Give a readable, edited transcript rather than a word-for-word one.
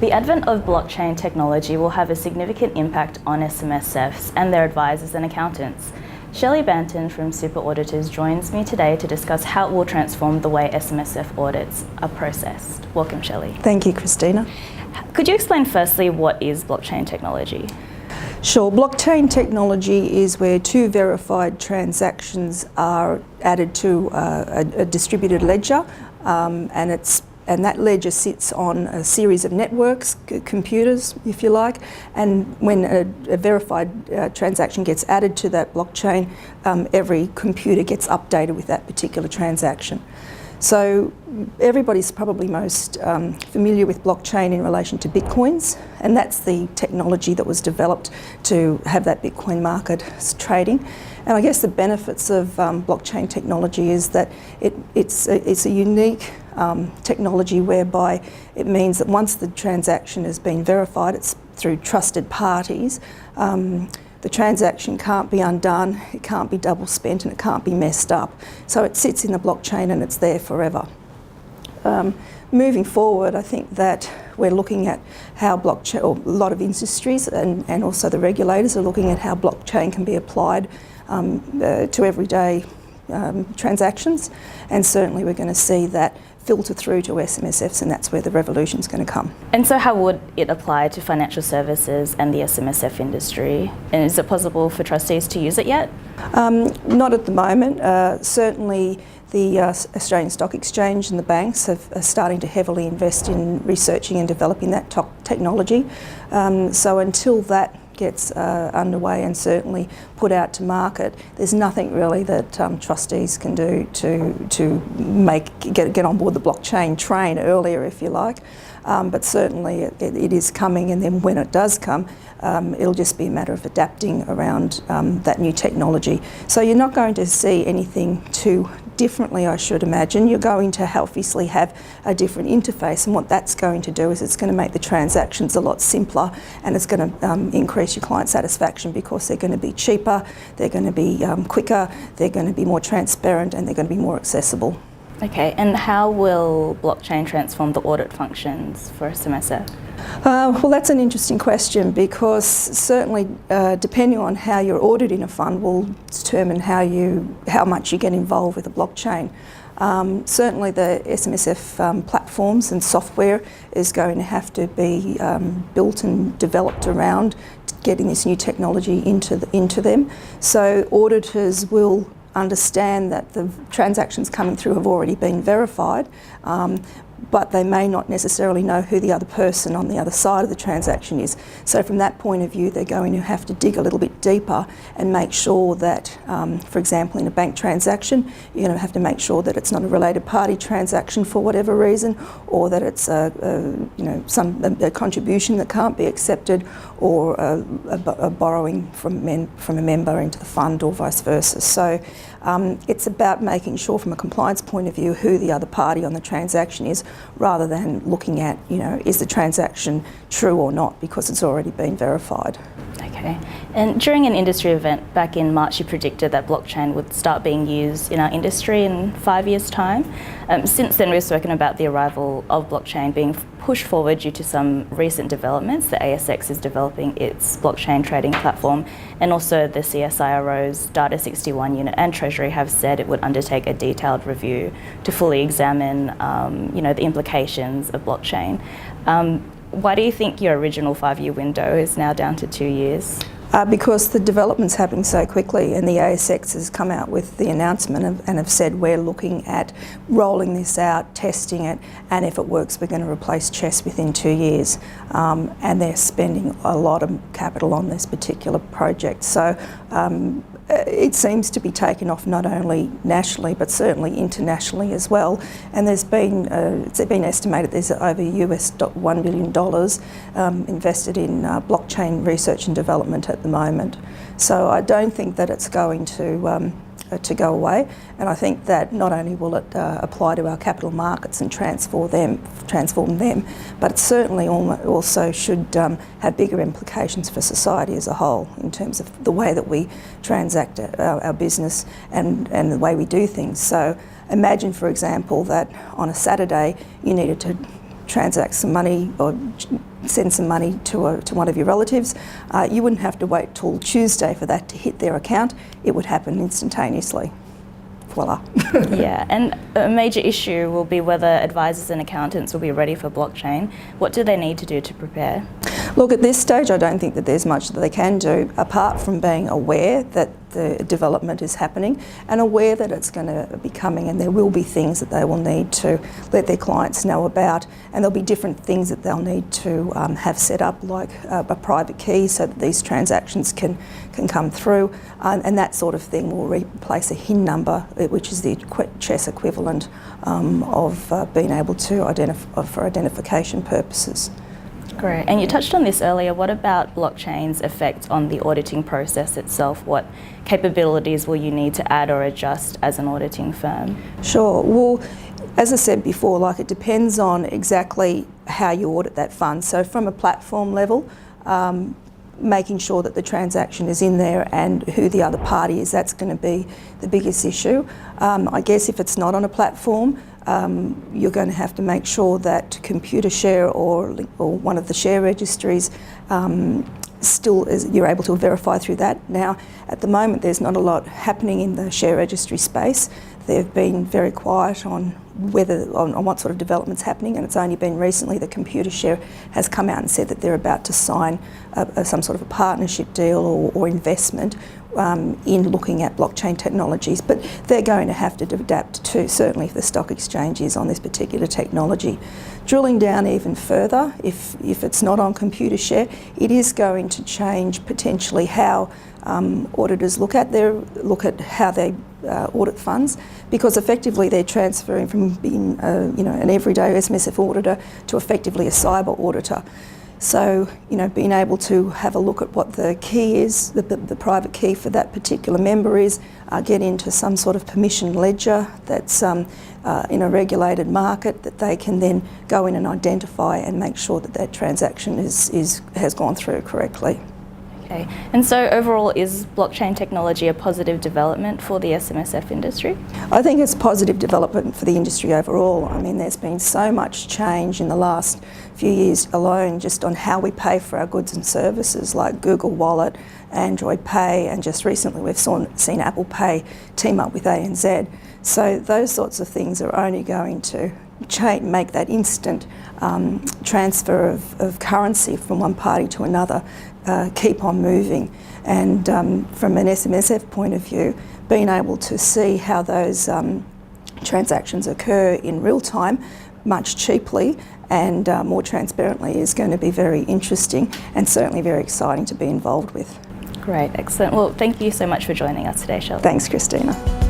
The advent of blockchain technology will have a significant impact on SMSFs and their advisors and accountants. Shelley Banton from SuperAuditors joins me today to discuss how it will transform the way SMSF audits are processed. Welcome, Shelley. Thank you, Christina. Could you explain firstly what is blockchain technology? Sure. Blockchain technology is where two verified transactions are added to a distributed ledger, and that ledger sits on a series of networks, computers, if you like, and when a verified transaction gets added to that blockchain, every computer gets updated with that particular transaction. So everybody's probably most familiar with blockchain in relation to bitcoins, and that's the technology that was developed to have that Bitcoin market trading. And I guess the benefits of blockchain technology is that it's a unique technology whereby it means that once the transaction has been verified, it's through trusted parties, the transaction can't be undone, it can't be double spent, and it can't be messed up. So it sits in the blockchain and it's there forever. Moving forward, I think that we're looking at how blockchain, or a lot of industries and also the regulators are looking at how blockchain can be applied to everyday transactions, and certainly we're going to see that filter through to SMSFs, and that's where the revolution's going to come. And so how would it apply to financial services and the SMSF industry? And is it possible for trustees to use it yet? Not at the moment. Certainly the Australian Stock Exchange and the banks are starting to heavily invest in researching and developing that technology. So until that gets underway and certainly put out to market, there's nothing really that trustees can do to get on board the blockchain train earlier, if you like. But certainly it is coming, and then when it does come, it'll just be a matter of adapting around that new technology. So you're not going to see anything too differently, I should imagine. You're going to obviously have a different interface, and what that's going to do is it's going to make the transactions a lot simpler, and it's going to increase your client satisfaction because they're going to be cheaper, they're going to be quicker, they're going to be more transparent, and they're going to be more accessible. Okay, and how will blockchain transform the audit functions for SMSF? Well, that's an interesting question, because certainly depending on how you're auditing a fund will determine how much you get involved with the blockchain. Certainly the SMSF platforms and software is going to have to be built and developed around getting this new technology into them. So auditors will understand that the transactions coming through have already been verified, but they may not necessarily know who the other person on the other side of the transaction is. So from that point of view, they're going to have to dig a little bit deeper and make sure that, for example, in a bank transaction, you're going to have to make sure that it's not a related party transaction for whatever reason, or that it's a contribution that can't be accepted, or a borrowing from a member into the fund, or vice versa. So it's about making sure from a compliance point of view who the other party on the transaction is, rather than looking at, is the transaction true or not, because it's already been verified. Okay. And during an industry event back in March, you predicted that blockchain would start being used in our industry in 5 years' time. Since then, we've spoken about the arrival of blockchain being pushed forward due to some recent developments. The ASX is developing its blockchain trading platform, and also the CSIRO's Data 61 unit and Treasury have said it would undertake a detailed review to fully examine the implications of blockchain. Why do you think your original 5-year window is now down to 2 years? Because the development's happening so quickly, and the ASX has come out with the announcement and have said we're looking at rolling this out, testing it, and if it works, we're going to replace CHESS within 2 years. And they're spending a lot of capital on this particular project. So it seems to be taken off not only nationally but certainly internationally as well. And there's been it's been estimated there's over $1 billion invested in blockchain research and development at the moment. So I don't think that it's going to go away, and I think that not only will it apply to our capital markets and transform them, but it certainly also should have bigger implications for society as a whole in terms of the way that we transact our business and the way we do things. So imagine, for example, that on a Saturday you needed to transact some money or send some money to one of your relatives, you wouldn't have to wait till Tuesday for that to hit their account. It would happen instantaneously. Voila. Yeah, and a major issue will be whether advisors and accountants will be ready for blockchain. What do they need to do to prepare? Look, at this stage, I don't think that there's much that they can do apart from being aware that the development is happening and aware that it's going to be coming, and there will be things that they will need to let their clients know about, and there'll be different things that they'll need to have set up, like a private key so that these transactions can come through, and that sort of thing will replace a HIN number, which is the chess equivalent of being able to identify for identification purposes. Great. And you touched on this earlier. What about blockchain's effect on the auditing process itself? What capabilities will you need to add or adjust as an auditing firm? Sure. Well, as I said before, like, it depends on exactly how you audit that fund. So from a platform level, making sure that the transaction is in there and who the other party is, that's going to be the biggest issue. I guess if it's not on a platform, you're going to have to make sure that Computershare or one of the share registries still is, you're able to verify through that. Now, at the moment, there's not a lot happening in the share registry space. They've been very quiet on what sort of development's happening, and it's only been recently that Computershare has come out and said that they're about to sign some sort of a partnership deal or investment in looking at blockchain technologies. But they're going to have to adapt to, certainly if the stock exchange is on this particular technology. Drilling down even further, if it's not on Computershare, it is going to change potentially how auditors look at how they audit funds, because effectively they're transferring from being an everyday SMSF auditor to effectively a cyber auditor. So, being able to have a look at what the key is, the private key for that particular member is, get into some sort of permission ledger that's in a regulated market that they can then go in and identify and make sure that that transaction has gone through correctly. Okay, and so overall, is blockchain technology a positive development for the SMSF industry? I think it's positive development for the industry overall. I mean, there's been so much change in the last few years alone just on how we pay for our goods and services, like Google Wallet, Android Pay, and just recently we've seen Apple Pay team up with ANZ. So those sorts of things are only going to make that instant transfer of currency from one party to another keep on moving. And from an SMSF point of view, being able to see how those transactions occur in real time, much cheaply and more transparently, is going to be very interesting and certainly very exciting to be involved with. Great, excellent. Well, thank you so much for joining us today, Shelley. Thanks, Christina.